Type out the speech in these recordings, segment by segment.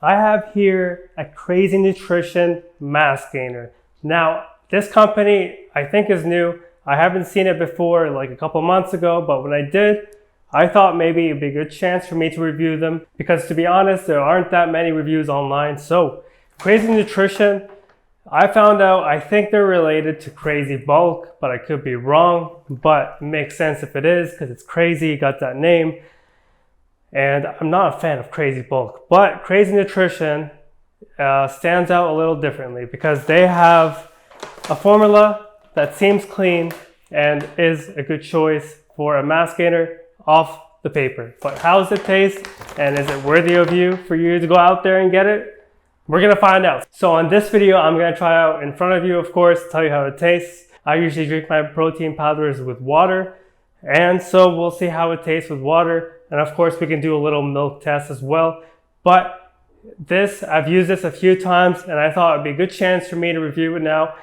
I have here a Crazy Nutrition mass gainer. Now, this company I think is new. I haven't seen it before, like a couple months ago, but when I did, I thought maybe it'd be a good chance for me to review them because, to be honest, there aren't that many reviews online. So, Crazy Nutrition, I found out I think they're related to Crazy Bulk, but I could be wrong, but it makes sense if it is because it's crazy, got that name. And I'm not a fan of Crazy Bulk, but Crazy Nutrition stands out a little differently because they have a formula that seems clean and is a good choice for a mass gainer off the paper. But how does it taste and is it worthy of you for you to go out there and get it? We're gonna find out. So on this video, I'm gonna try out in front of you, of course, tell you how it tastes. I usually drink my protein powders with water, and so we'll see how it tastes with water. And of course, we can do a little milk test as well. But I've used this a few times, and I thought it'd be a good chance for me to review it now.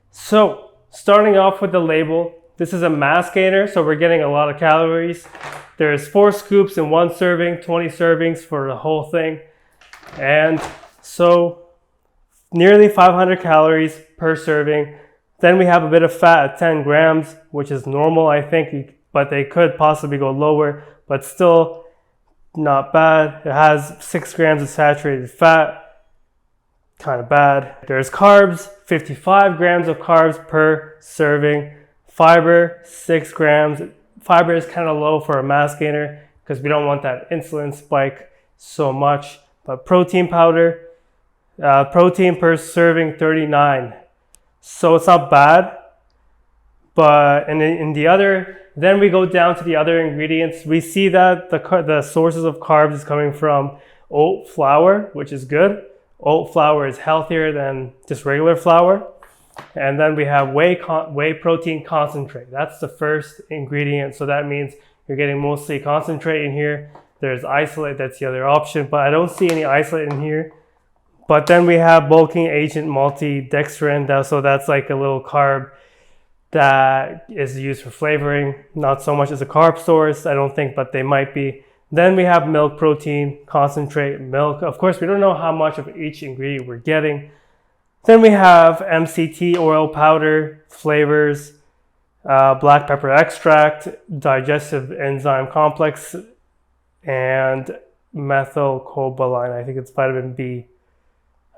So starting off with the label, this is a mass gainer, so we're getting a lot of calories. There's 4 scoops in 1 serving, 20 servings for the whole thing. And so nearly 500 calories per serving. Then we have a bit of fat at 10 grams, which is normal, I think, but they could possibly go lower, but still not bad. It has 6 grams of saturated fat, kind of bad. There's carbs, 55 grams of carbs per serving. Fiber, 6 grams. Fiber is kind of low for a mass gainer because we don't want that insulin spike so much. But protein powder, protein per serving 39. So it's not bad. But then we go down to the other ingredients. We see that the sources of carbs is coming from oat flour, which is good. Oat flour is healthier than just regular flour. And then we have whey protein concentrate. That's the first ingredient. So that means you're getting mostly concentrate in here. There's isolate, that's the other option, but I don't see any isolate in here. But then we have bulking agent maltodextrin. So that's like a little carb that is used for flavoring, not so much as a carb source, I don't think, but they might be. Then we have milk protein, concentrate, milk. Of course, we don't know how much of each ingredient we're getting. Then we have MCT oil powder, flavors, black pepper extract, digestive enzyme complex, and methylcobalamin. I think it's vitamin B,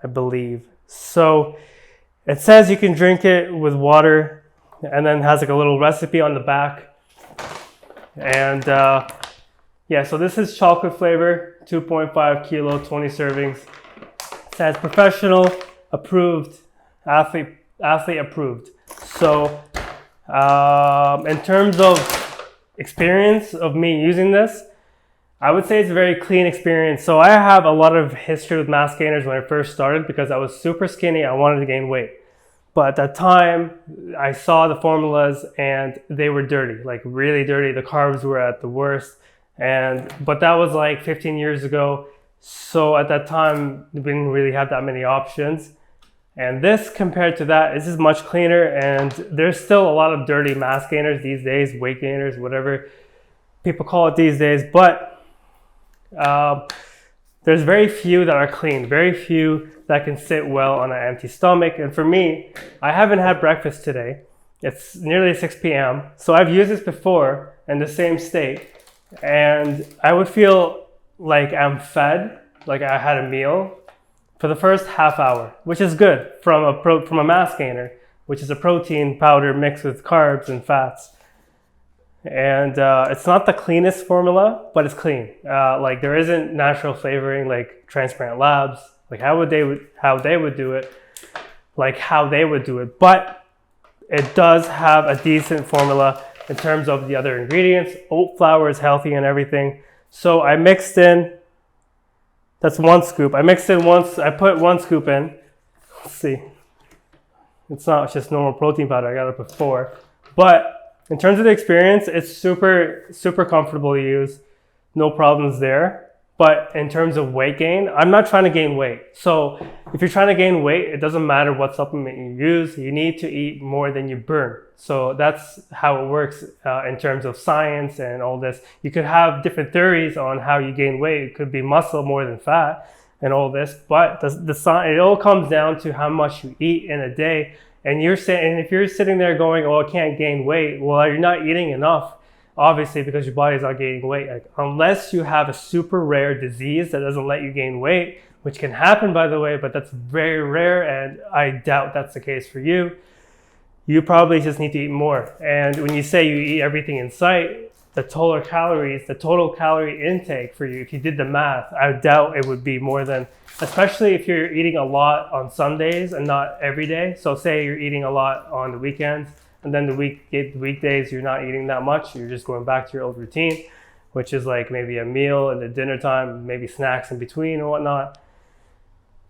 I believe. So it says you can drink it with water, and then has like a little recipe on the back. And yeah, so this is chocolate flavor, 2.5 kilo, 20 servings. It says professional approved, athlete approved. So in terms of experience of me using this, I would say it's a very clean experience. So I have a lot of history with mass gainers when I first started because I was super skinny. I wanted to gain weight. But at that time, I saw the formulas and they were dirty, like really dirty. The carbs were at the worst. But that was like 15 years ago. So at that time, we didn't really have that many options. And this compared to that, this is much cleaner. And there's still a lot of dirty mass gainers these days, weight gainers, whatever people call it these days. But there's very few that are clean, very few that can sit well on an empty stomach. And for me, I haven't had breakfast today. It's nearly 6 p.m. So I've used this before in the same state. And I would feel like I'm fed, like I had a meal for the first half hour, which is good from a mass gainer, which is a protein powder mixed with carbs and fats. And it's not the cleanest formula, but it's clean. Like there isn't natural flavoring like Transparent Labs, like how they would do it. But it does have a decent formula in terms of the other ingredients. Oat flour is healthy and everything. So I mixed in, that's 1 scoop. I put 1 scoop in. Let's see. It's not just normal protein powder. I got to put 4. But in terms of the experience, it's super, super comfortable to use. No problems there. But in terms of weight gain, I'm not trying to gain weight. So if you're trying to gain weight, it doesn't matter what supplement you use. You need to eat more than you burn. So that's how it works in terms of science and all this. You could have different theories on how you gain weight. It could be muscle more than fat. and all this, but it all comes down to how much you eat in a day. And if you're sitting there going, oh, I can't gain weight, well, you're not eating enough, obviously, because your body's not gaining weight. Like, unless you have a super rare disease that doesn't let you gain weight, which can happen, by the way, but that's very rare, and I doubt that's the case for you. You probably just need to eat more. And when you say you eat everything in sight, the total calorie intake for you, if you did the math, I doubt it would be more than, especially if you're eating a lot on some days and not every day. So say you're eating a lot on the weekends, and then the weekdays you're not eating that much. You're just going back to your old routine, which is like maybe a meal and the dinner time, maybe snacks in between or whatnot.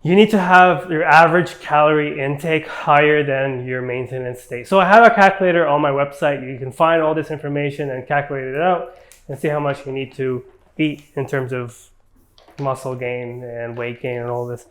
You need to have your average calorie intake higher than your maintenance state. So I have a calculator on my website. You can find all this information and calculate it out and see how much you need to eat in terms of muscle gain and weight gain and all this.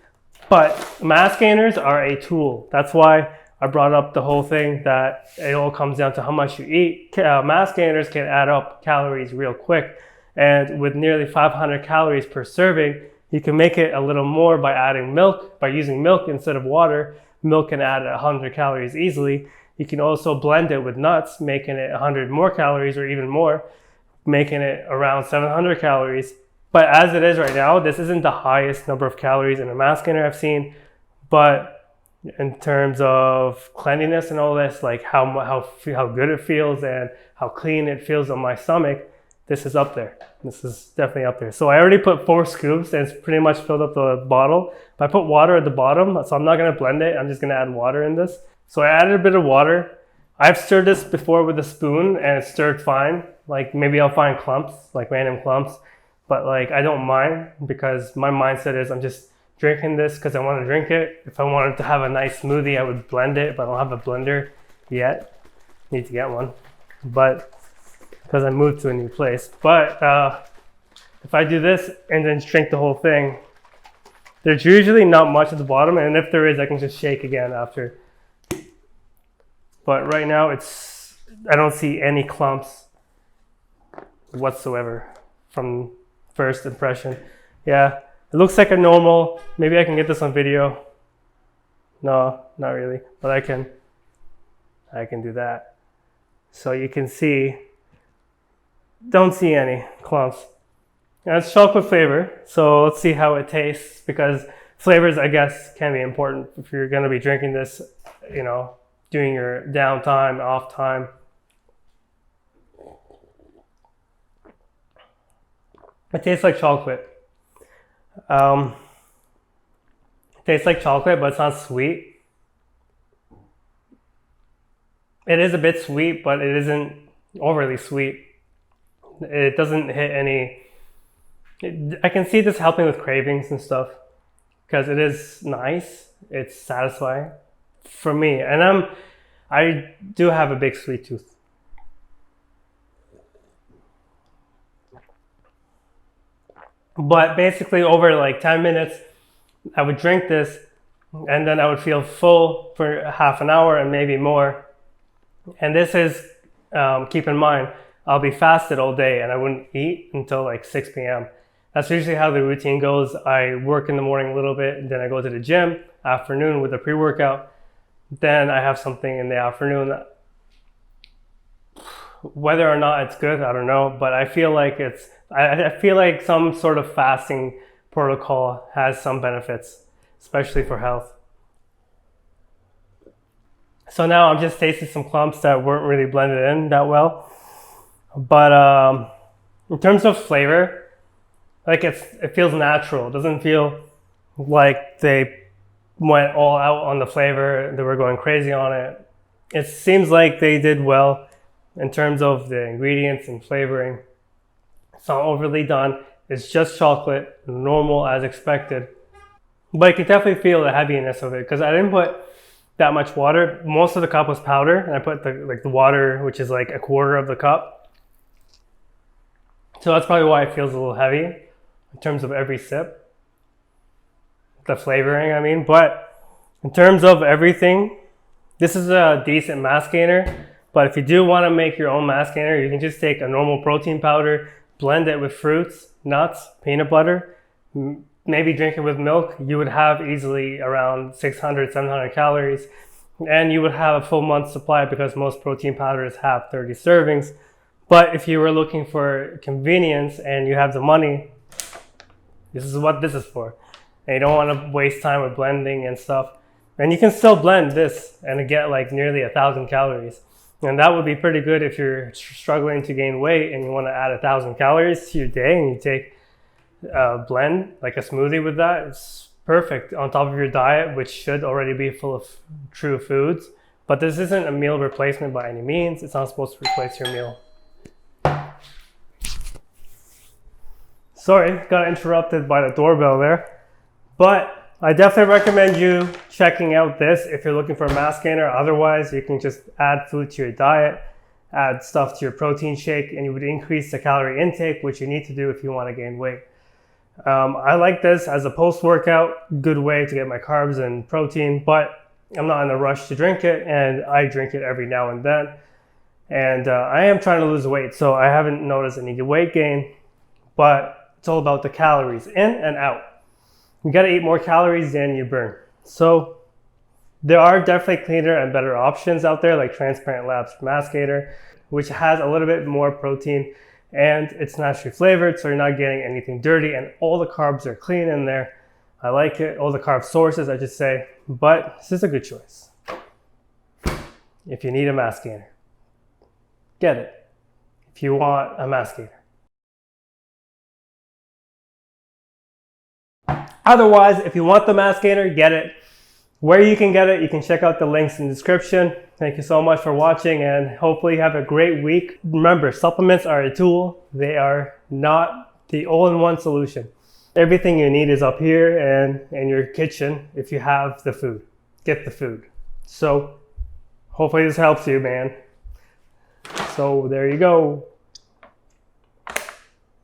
But mass gainers are a tool. That's why I brought up the whole thing that it all comes down to how much you eat. Mass gainers can add up calories real quick. And with nearly 500 calories per serving, you can make it a little more by adding milk, by using milk instead of water. Milk can add 100 calories easily. You can also blend it with nuts, making it 100 more calories or even more, making it around 700 calories. But as it is right now, this isn't the highest number of calories in a mass gainer I've seen. But in terms of cleanliness and all this, like how good it feels and how clean it feels on my stomach, this is up there. This is definitely up there. So I already put 4 scoops and it's pretty much filled up the bottle. But I put water at the bottom, so I'm not gonna blend it. I'm just gonna add water in this. So I added a bit of water. I've stirred this before with a spoon and it stirred fine. Like maybe I'll find clumps, like random clumps. But like I don't mind because my mindset is I'm just drinking this because I want to drink it. If I wanted to have a nice smoothie, I would blend it, but I don't have a blender yet. Need to get one. But because I moved to a new place. But if I do this and then drink the whole thing, there's usually not much at the bottom, and if there is, I can just shake again after. But right now, I don't see any clumps whatsoever from first impression. Yeah, it looks like a normal, maybe I can get this on video. No, not really, but I can do that. So you can see, don't see any clumps. And it's chocolate flavor, so let's see how it tastes, because flavors, I guess, can be important if you're gonna be drinking this, you know, doing your downtime, off time. It tastes like chocolate. It tastes like chocolate, but it's not sweet. It is a bit sweet, but it isn't overly sweet. It doesn't hit any... I can see this helping with cravings and stuff, because it is nice. It's satisfying for me. And I do have a big sweet tooth. But basically over like 10 minutes, I would drink this and then I would feel full for half an hour and maybe more. And this is, keep in mind, I'll be fasted all day and I wouldn't eat until like 6 p.m. That's usually how the routine goes. I work in the morning a little bit, and then I go to the gym afternoon with a pre-workout. Then I have something in the afternoon. Whether or not it's good, I don't know, but I feel like I feel like some sort of fasting protocol has some benefits, especially for health. So now I'm just tasting some clumps that weren't really blended in that well. But in terms of flavor, like it feels natural. It doesn't feel like they went all out on the flavor. They were going crazy on it. It seems like they did well in terms of the ingredients and flavoring. It's not overly done. It's just chocolate, normal as expected. But you can definitely feel the heaviness of it because I didn't put that much water. Most of the cup was powder, and I put the water, which is like a quarter of the cup. So that's probably why it feels a little heavy in terms of every sip. The flavoring, I mean. But in terms of everything, this is a decent mass gainer. But if you do want to make your own mass gainer, you can just take a normal protein powder, blend it with fruits, nuts, peanut butter, maybe drink it with milk, you would have easily around 600, 700 calories. And you would have a full month's supply because most protein powders have 30 servings. But if you were looking for convenience and you have the money, this is what this is for. And you don't want to waste time with blending and stuff. And you can still blend this and get like nearly 1,000 calories. And that would be pretty good if you're struggling to gain weight and you want to add 1,000 calories to your day and you take a blend, like a smoothie with that. It's perfect on top of your diet, which should already be full of true foods. But this isn't a meal replacement by any means. It's not supposed to replace your meal. Sorry, got interrupted by the doorbell there. But I definitely recommend you checking out this if you're looking for a mass gainer. Otherwise, you can just add food to your diet, add stuff to your protein shake, and you would increase the calorie intake, which you need to do if you want to gain weight. I like this as a post-workout, good way to get my carbs and protein, but I'm not in a rush to drink it, and I drink it every now and then. And I am trying to lose weight, so I haven't noticed any weight gain, but it's all about the calories in and out. You gotta eat more calories than you burn. So there are definitely cleaner and better options out there, like Transparent Labs Mass Gainer, which has a little bit more protein and it's naturally flavored, so you're not getting anything dirty, and all the carbs are clean in there. I like it, all the carb sources, I should say, but this is a good choice. If you need a mass gainer, get it. If you want a mass gainer. Otherwise, if you want the mass gainer, get it. Where you can get it, you can check out the links in the description. Thank you so much for watching, and hopefully you have a great week. Remember, supplements are a tool. They are not the all-in-one solution. Everything you need is up here and in your kitchen if you have the food. Get the food. So hopefully this helps you, man. So there you go.